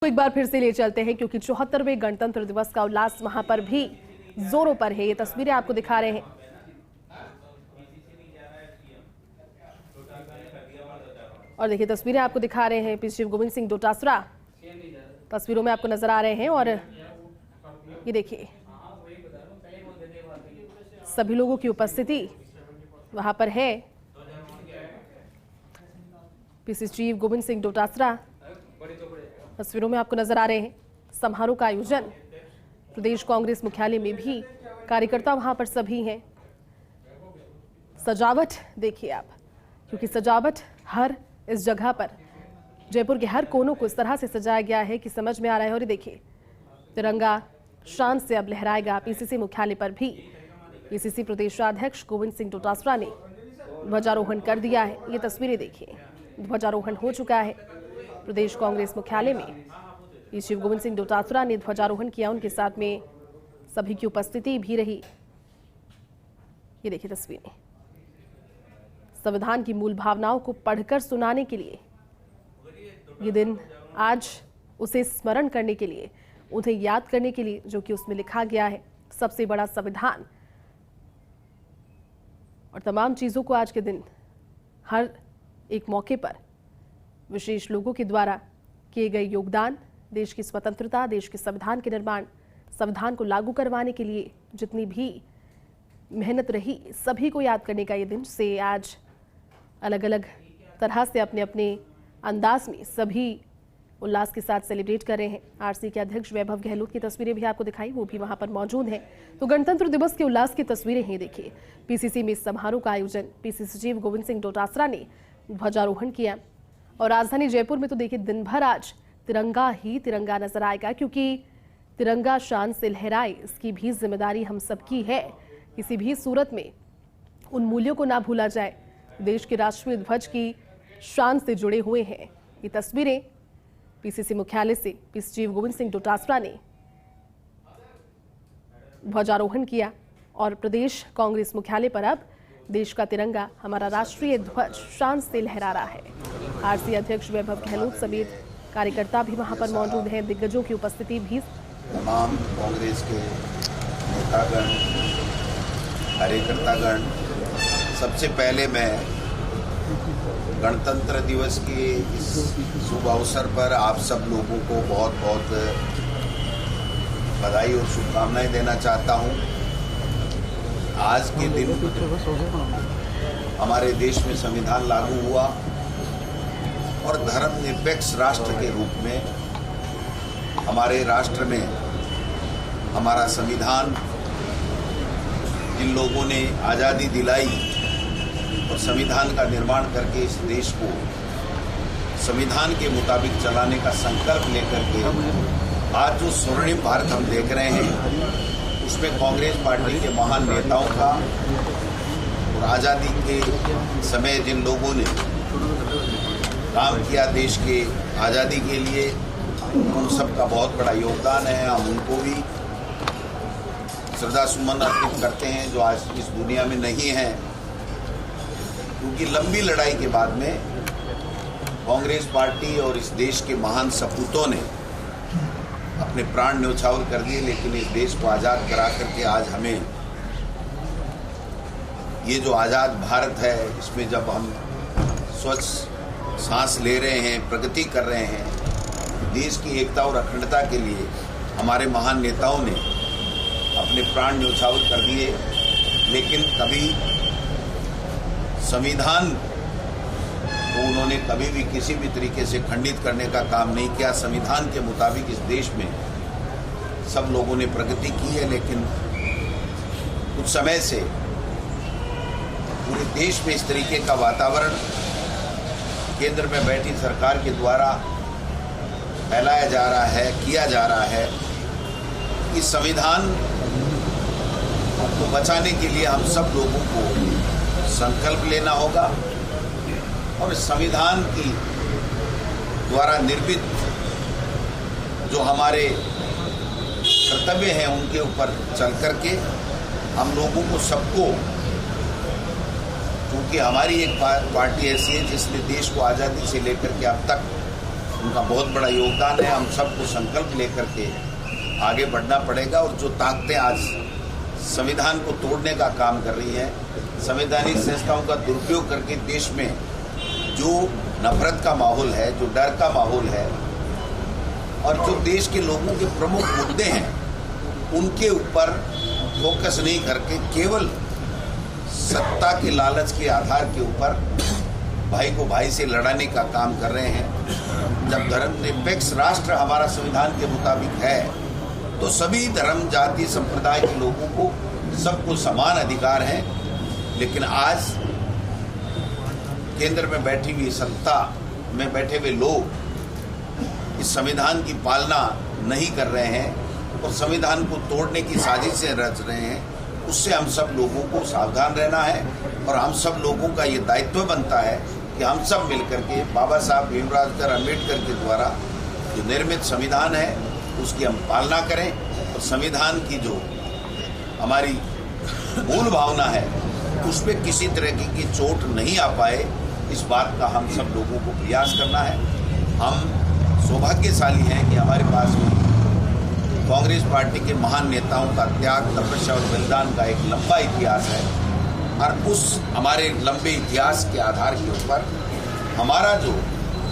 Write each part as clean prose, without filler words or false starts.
एक बार फिर से ले चलते हैं क्योंकि 74वें गणतंत्र दिवस का उल्लास वहां पर भी जोरों पर है। ये तस्वीरें आपको दिखा रहे हैं। और देखिए तस्वीरें आपको दिखा रहे हैं पीसी गोविंद सिंह डोटासरा तस्वीरों में आपको नजर आ रहे हैं। और ये देखिए सभी लोगों की उपस्थिति वहां पर है। पीसी चीफ गोविंद सिंह डोटासरा तस्वीरों में आपको नजर आ रहे हैं। समारोह का आयोजन प्रदेश कांग्रेस मुख्यालय में भी कार्यकर्ता वहां पर सभी हैं। सजावट देखिए आप, क्योंकि सजावट हर इस जगह पर जयपुर के हर कोनों को इस तरह से सजाया गया है कि समझ में आ रहा है। और ये देखिए तिरंगा शान से अब लहराएगा। पीसीसी मुख्यालय पर भी पीसीसी प्रदेशाध्यक्ष गोविंद सिंह डोटासरा ने ध्वजारोहण कर दिया है। ये तस्वीरें देखिए, ध्वजारोहण हो चुका है। प्रदेश कांग्रेस मुख्यालय में पीसी गोविंद सिंह डोटासरा ने ध्वजारोहण किया, उनके साथ में सभी की उपस्थिति भी रही। ये देखिए तस्वीरें, संविधान की मूल भावनाओं को पढ़कर सुनाने के लिए ये दिन, आज उसे स्मरण करने के लिए, उन्हें याद करने के लिए, जो कि उसमें लिखा गया है सबसे बड़ा संविधान। और तमाम चीजों को आज के दिन हर एक मौके पर विशेष लोगों के द्वारा किए गए योगदान, देश की स्वतंत्रता, देश के संविधान के निर्माण, संविधान को लागू करवाने के लिए जितनी भी मेहनत रही, सभी को याद करने का ये दिन से आज अलग अलग तरह से अपने अपने अंदाज में सभी उल्लास के साथ सेलिब्रेट कर रहे हैं। आरसी के अध्यक्ष वैभव गहलोत की तस्वीरें भी आपको दिखाई, वो भी वहां पर मौजूद हैं। तो गणतंत्र दिवस के उल्लास की तस्वीरें हैं। देखिए पीसीसी में समारोह का आयोजन पीसीसी चीफ गोविंद सिंह डोटासरा ने ध्वजारोहण किया। और राजधानी जयपुर में तो देखिए दिन भर आज तिरंगा ही तिरंगा नजर आएगा, क्योंकि तिरंगा शान से लहराए, इसकी भी जिम्मेदारी हम सबकी है। किसी भी सूरत में उन मूल्यों को ना भूला जाए। देश के राष्ट्रीय ध्वज की शान से जुड़े हुए हैं। ये तस्वीरें पीसीसी मुख्यालय से पीसी चीफ गोविंद सिंह डोटासरा ने ध्वजारोहण किया। और प्रदेश कांग्रेस मुख्यालय पर अब देश का तिरंगा, हमारा राष्ट्रीय ध्वज शान से लहरा रहा है। आरसी अध्यक्ष वैभव गहलोत समेत कार्यकर्ता भी वहां पर मौजूद हैं। दिग्गजों की उपस्थिति भी। तमाम कांग्रेस के नेतागण, कार्यकर्तागण, सबसे पहले मैं गणतंत्र दिवस के इस शुभ अवसर पर आप सब लोगों को बहुत बहुत बधाई और शुभकामनाएं देना चाहता हूं। आज के दिन हमारे देश में संविधान लागू हुआ और धर्मनिरपेक्ष राष्ट्र के रूप में हमारे राष्ट्र में हमारा संविधान, जिन लोगों ने आज़ादी दिलाई और संविधान का निर्माण करके इस देश को संविधान के मुताबिक चलाने का संकल्प लेकर के आज जो स्वर्णिम भारत हम देख रहे हैं, उसमें कांग्रेस पार्टी के महान नेताओं का और आज़ादी के समय जिन लोगों ने काम किया देश के आज़ादी के लिए, उन सबका बहुत बड़ा योगदान है। हम उनको भी श्रद्धा सुमन अर्पित करते हैं जो आज इस दुनिया में नहीं है, क्योंकि लंबी लड़ाई के बाद में कांग्रेस पार्टी और इस देश के महान सपूतों ने अपने प्राण न्यौछावर कर दिए, लेकिन इस देश को आज़ाद करा करके आज हमें ये जो आज़ाद भारत है, इसमें जब हम स्वच्छ सांस ले रहे हैं, प्रगति कर रहे हैं, देश की एकता और अखंडता के लिए हमारे महान नेताओं ने अपने प्राण न्यौछावर कर दिए, लेकिन कभी संविधान को उन्होंने कभी भी किसी भी तरीके से खंडित करने का काम नहीं किया। संविधान के मुताबिक इस देश में सब लोगों ने प्रगति की है, लेकिन कुछ समय से पूरे देश में इस तरीके का वातावरण केंद्र में बैठी सरकार के द्वारा फैलाया जा रहा है, किया जा रहा है कि संविधान को बचाने के लिए हम सब लोगों को संकल्प लेना होगा और संविधान की द्वारा निर्मित जो हमारे कर्तव्य हैं उनके ऊपर चल करके हम लोगों को सबको, क्योंकि हमारी एक पार्टी ऐसी है जिसने देश को आज़ादी से लेकर के अब तक उनका बहुत बड़ा योगदान है। हम सबको संकल्प लेकर के आगे बढ़ना पड़ेगा। और जो ताकतें आज संविधान को तोड़ने का काम कर रही हैं, संवैधानिक संस्थाओं का दुरुपयोग करके देश में जो नफरत का माहौल है, जो डर का माहौल है और जो देश के लोगों के प्रमुख मुद्दे हैं उनके ऊपर फोकस नहीं करके केवल सत्ता के लालच के आधार के ऊपर भाई को भाई से लड़ाने का काम कर रहे हैं। जब धर्मनिरपेक्ष राष्ट्र हमारा संविधान के मुताबिक है तो सभी धर्म जाति संप्रदाय के लोगों को सबको समान अधिकार है। लेकिन आज केंद्र में बैठी हुई सत्ता में बैठे हुए लोग इस संविधान की पालना नहीं कर रहे हैं और संविधान को तोड़ने की साजिशें रच रहे हैं। उससे हम सब लोगों को सावधान रहना है और हम सब लोगों का ये दायित्व बनता है कि हम सब मिलकर के बाबा साहब भीमराव अम्बेडकर के द्वारा जो निर्मित संविधान है उसकी हम पालना करें और संविधान की जो हमारी मूल भावना है उस पर किसी तरह की चोट नहीं आ पाए, इस बात का हम सब लोगों को प्रयास करना है। हम सौभाग्यशाली हैं कि हमारे पास में कांग्रेस पार्टी के महान नेताओं का त्याग, तपस्या और बलिदान का एक लंबा इतिहास है और उस हमारे लंबे इतिहास के आधार के ऊपर हमारा जो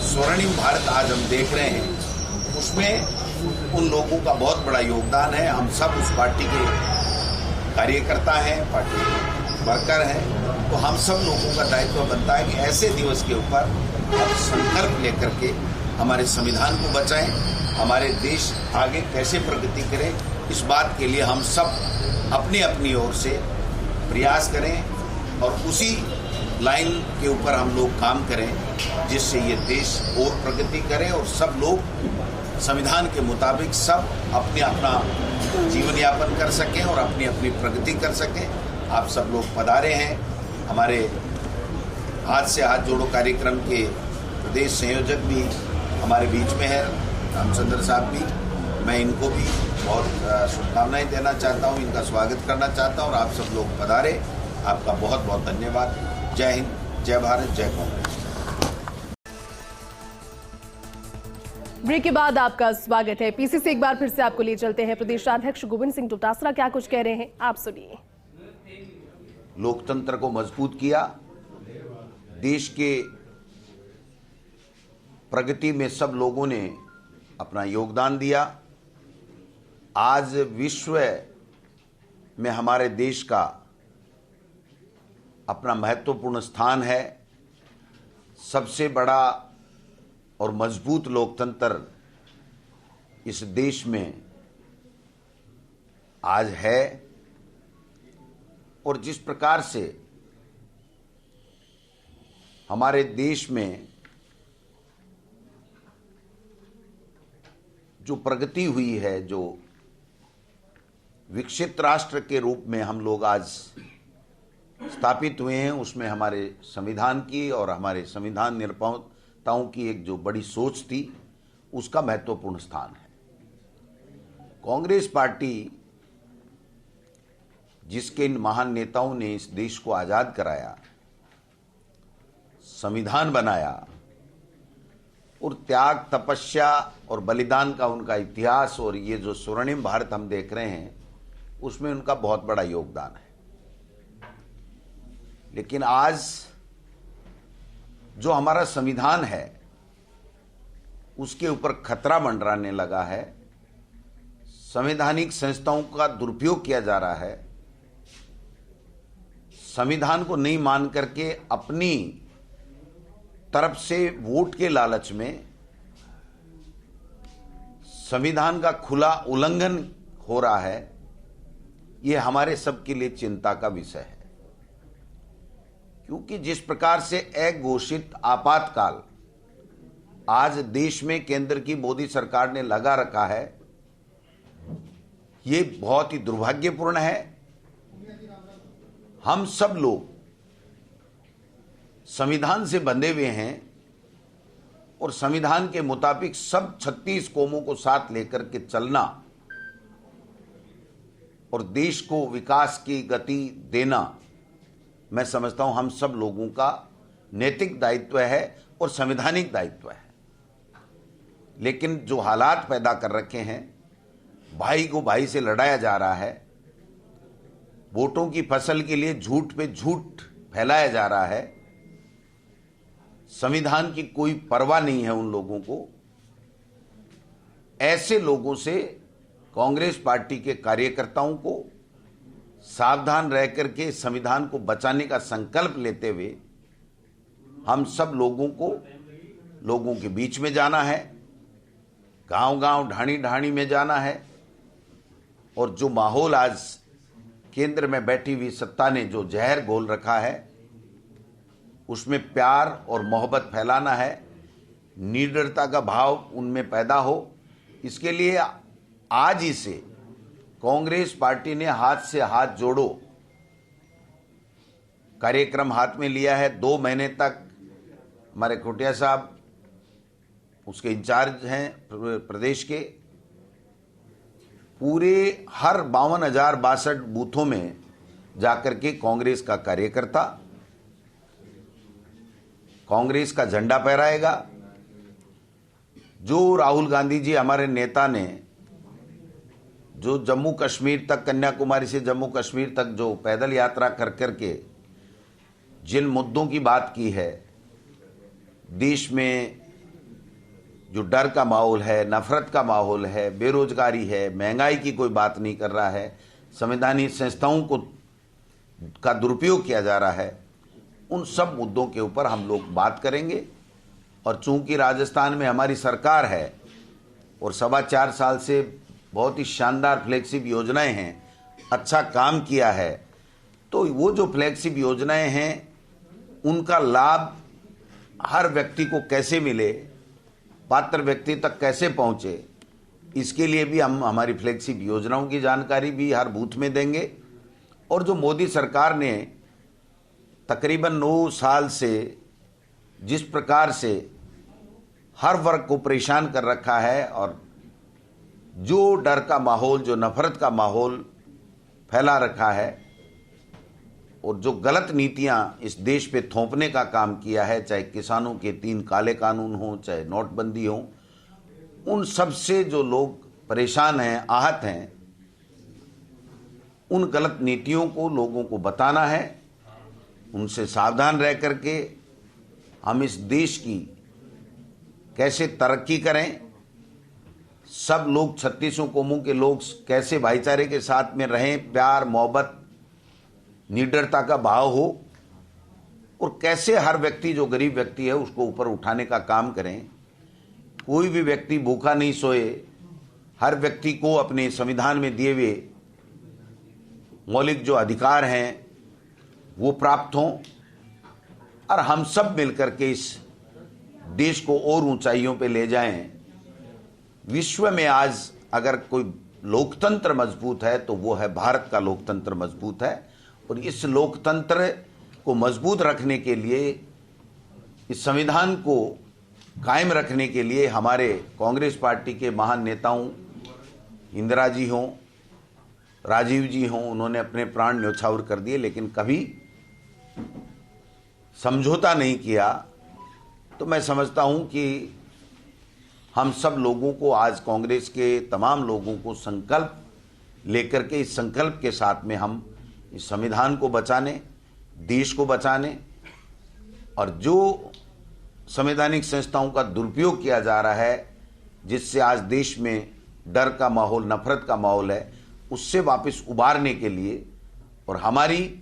स्वर्णिम भारत आज हम देख रहे हैं उसमें उन लोगों का बहुत बड़ा योगदान है। हम सब उस पार्टी के कार्यकर्ता हैं, पार्टी वर्कर हैं, तो हम सब लोगों का दायित्व बनता है कि ऐसे दिवस के ऊपर हम संकल्प लेकर के हमारे संविधान को बचाएं, हमारे देश आगे कैसे प्रगति करे, इस बात के लिए हम सब अपनी अपनी ओर से प्रयास करें और उसी लाइन के ऊपर हम लोग काम करें जिससे ये देश और प्रगति करे और सब लोग संविधान के मुताबिक सब अपने अपना जीवन यापन कर सकें और अपनी अपनी प्रगति कर सकें। आप सब लोग पधारे हैं। हमारे हाथ से हाथ जोड़ो कार्यक्रम के प्रदेश संयोजक भी हमारे बीच में है, रामचंद्र साहब भी। मैं इनको भी बहुत शुभकामनाएं देना चाहता हूं, इनका स्वागत करना चाहता हूं और आप सब लोग पधारे। आपका बहुत बहुत धन्यवाद। जय हिंद, जय भारत, जय कांग्रेस। ब्रेक के बाद आपका स्वागत है। पीसी से एक बार फिर से आपको ले चलते हैं। प्रदेशाध्यक्ष गोविंद सिंह डोटासरा क्या कुछ कह रहे हैं, आप सुनिए। लोकतंत्र को मजबूत किया, देश के प्रगति में सब लोगों ने अपना योगदान दिया। आज विश्व में हमारे देश का अपना महत्वपूर्ण स्थान है। सबसे बड़ा और मजबूत लोकतंत्र इस देश में आज है और जिस प्रकार से हमारे देश में जो प्रगति हुई है, जो विकसित राष्ट्र के रूप में हम लोग आज स्थापित हुए हैं, उसमें हमारे संविधान की और हमारे संविधान निर्माताओं की एक जो बड़ी सोच थी उसका महत्वपूर्ण स्थान है। कांग्रेस पार्टी जिसके इन महान नेताओं ने इस देश को आजाद कराया, संविधान बनाया और त्याग, तपस्या और बलिदान का उनका इतिहास और ये जो स्वर्णिम भारत हम देख रहे हैं उसमें उनका बहुत बड़ा योगदान है। लेकिन आज जो हमारा संविधान है उसके ऊपर खतरा मंडराने लगा है, संवैधानिक संस्थाओं का दुरुपयोग किया जा रहा है। संविधान को नहीं मान करके अपनी तरफ से वोट के लालच में संविधान का खुला उल्लंघन हो रहा है। यह हमारे सबके लिए चिंता का विषय है, क्योंकि जिस प्रकार से अघोषित आपातकाल आज देश में केंद्र की मोदी सरकार ने लगा रखा है, ये बहुत ही दुर्भाग्यपूर्ण है। हम सब लोग संविधान से बंधे हुए हैं और संविधान के मुताबिक सब 36 कौमों को साथ लेकर के चलना और देश को विकास की गति देना, मैं समझता हूं हम सब लोगों का नैतिक दायित्व है और संवैधानिक दायित्व है। लेकिन जो हालात पैदा कर रखे हैं, भाई को भाई से लड़ाया जा रहा है, वोटों की फसल के लिए झूठ पे झूठ फैलाया जा रहा है, संविधान की कोई परवाह नहीं है उन लोगों को। ऐसे लोगों से कांग्रेस पार्टी के कार्यकर्ताओं को सावधान रह करके संविधान को बचाने का संकल्प लेते हुए हम सब लोगों को लोगों के बीच में जाना है, गांव-गांव, ढाणी-ढाणी में जाना है। और जो माहौल आज केंद्र में बैठी हुई सत्ता ने जो जहर घोल रखा है, उसमें प्यार और मोहब्बत फैलाना है, निडरता का भाव उनमें पैदा हो। इसके लिए आज ही से कांग्रेस पार्टी ने हाथ से हाथ जोड़ो कार्यक्रम हाथ में लिया है। 2 महीने तक हमारे खुटिया साहब उसके इंचार्ज हैं प्रदेश के, पूरे हर 52,062 बूथों में जाकर के कांग्रेस का कार्यकर्ता कांग्रेस का झंडा फहराएगा। जो राहुल गांधी जी हमारे नेता ने जो जम्मू कश्मीर तक, कन्याकुमारी से जम्मू कश्मीर तक जो पैदल यात्रा कर करके जिन मुद्दों की बात की है, देश में जो डर का माहौल है, नफरत का माहौल है, बेरोजगारी है, महंगाई की कोई बात नहीं कर रहा है, संवैधानिक संस्थाओं को का दुरुपयोग किया जा रहा है, उन सब मुद्दों के ऊपर हम लोग बात करेंगे। और चूंकि राजस्थान में हमारी सरकार है और 4.25 साल से बहुत ही शानदार फ्लैगशिप योजनाएं हैं, अच्छा काम किया है, तो वो जो फ्लैगशिप योजनाएं हैं उनका लाभ हर व्यक्ति को कैसे मिले, पात्र व्यक्ति तक कैसे पहुंचे, इसके लिए भी हम हमारी फ्लैगशिप योजनाओं की जानकारी भी हर बूथ में देंगे। और जो मोदी सरकार ने तकरीबन 9 साल से जिस प्रकार से हर वर्ग को परेशान कर रखा है और जो डर का माहौल, जो नफरत का माहौल फैला रखा है और जो गलत नीतियां इस देश पे थोपने का काम किया है, चाहे किसानों के 3 काले कानून हो, चाहे नोटबंदी हो, उन सब से जो लोग परेशान हैं, आहत हैं, उन गलत नीतियों को लोगों को बताना है, उनसे सावधान रह करके हम इस देश की कैसे तरक्की करें, सब लोग 36 कौमों के लोग कैसे भाईचारे के साथ में रहें, प्यार मोहब्बत निडरता का भाव हो, और कैसे हर व्यक्ति जो गरीब व्यक्ति है उसको ऊपर उठाने का काम करें। कोई भी व्यक्ति भूखा नहीं सोए, हर व्यक्ति को अपने संविधान में दिए हुए मौलिक जो अधिकार हैं वो प्राप्त हों, और हम सब मिलकर के इस देश को और ऊंचाइयों पे ले जाएं। विश्व में आज अगर कोई लोकतंत्र मजबूत है तो वो है भारत का लोकतंत्र मजबूत है, और इस लोकतंत्र को मजबूत रखने के लिए, इस संविधान को कायम रखने के लिए हमारे कांग्रेस पार्टी के महान नेताओं, इंदिरा जी हों, राजीव जी हों, उन्होंने अपने प्राण न्यौछावर कर दिए लेकिन कभी समझौता नहीं किया। तो मैं समझता हूं कि हम सब लोगों को, आज कांग्रेस के तमाम लोगों को संकल्प लेकर के, इस संकल्प के साथ में हम इस संविधान को बचाने, देश को बचाने, और जो संवैधानिक संस्थाओं का दुरुपयोग किया जा रहा है, जिससे आज देश में डर का माहौल, नफरत का माहौल है, उससे वापस उबारने के लिए, और हमारी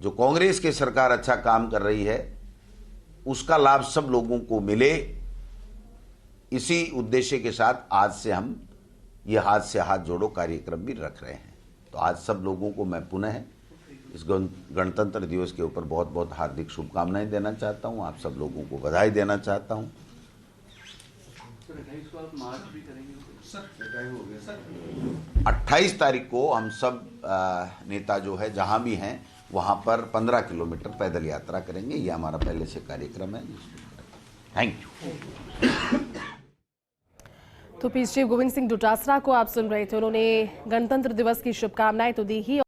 जो कांग्रेस की सरकार अच्छा काम कर रही है उसका लाभ सब लोगों को मिले, इसी उद्देश्य के साथ आज से हम ये हाथ से हाथ जोड़ो कार्यक्रम भी रख रहे हैं। तो आज सब लोगों को मैं पुनः इस गणतंत्र दिवस के ऊपर बहुत बहुत हार्दिक शुभकामनाएं देना चाहता हूं, आप सब लोगों को बधाई देना चाहता हूं। 28 तारीख को हम सब नेता जो है जहां भी हैं वहां पर 15 किलोमीटर पैदल यात्रा करेंगे। ये हमारा पहले से कार्यक्रम है। Thank you. तो पीएस चीफ गोविंद सिंह डोटासरा को आप सुन रहे थे। उन्होंने गणतंत्र दिवस की शुभकामनाएं तो दी ही।